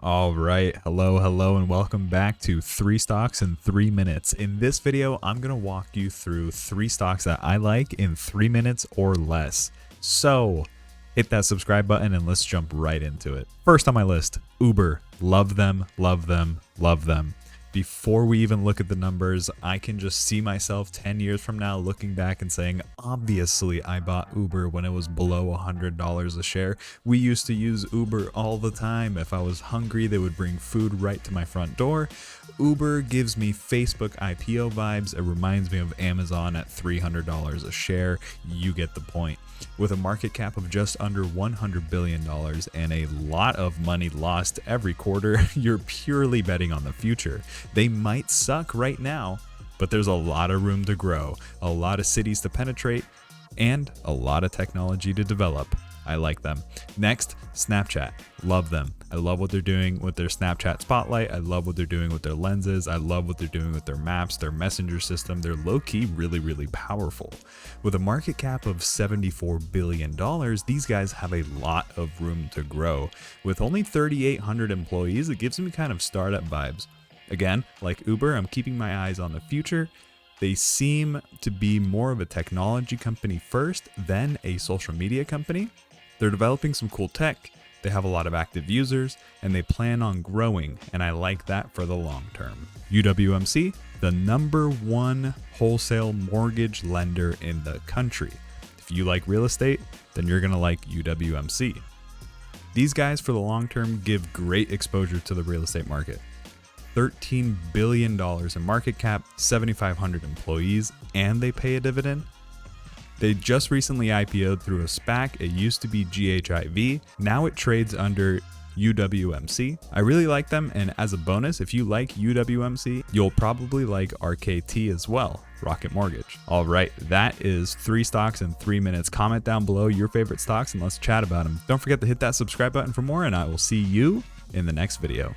All right, hello, and welcome back to 3 Stocks in 3 Minutes. In this video, I'm going to walk you through 3 stocks that I like in 3 minutes or less. So, hit that subscribe button and let's jump right into it. First on my list, Uber. Love them, love them, love them. Before we even look at the numbers, I can just see myself 10 years from now looking back and saying, obviously I bought Uber when it was below $100 a share. We used to use Uber all the time. If I was hungry, they would bring food right to my front door. Uber gives me Facebook IPO vibes. It reminds me of Amazon at $300 a share. You get the point. With a market cap of just under $100 billion and a lot of money lost every quarter, you're purely betting on the future. They might suck right now, but there's a lot of room to grow, a lot of cities to penetrate, and a lot of technology to develop. I like them. Next, Snapchat. Love them. I love what they're doing with their Snapchat Spotlight. I love what they're doing with their lenses. I love what they're doing with their maps, their messenger system. They're low-key really powerful. With a market cap of $74 billion, these guys have a lot of room to grow. With only 3,800 employees, it gives me kind of startup vibes. Again, like Uber, I'm keeping my eyes on the future. They seem to be more of a technology company first, then a social media company. They're developing some cool tech, they have a lot of active users, and they plan on growing, and I like that for the long term. UWMC, the #1 wholesale mortgage lender in the country. If you like real estate, then you're gonna like UWMC. These guys for the long term give great exposure to the real estate market. $13 billion in market cap, 7,500 employees, and they pay a dividend. They just recently IPO'd through a SPAC. It used to be GHIV. Now it trades under UWMC. I really like them, and as a bonus, if you like UWMC, you'll probably like RKT as well, Rocket Mortgage. All right, that is 3 stocks in 3 minutes. Comment down below your favorite stocks and let's chat about them. Don't forget to hit that subscribe button for more, and I will see you in the next video.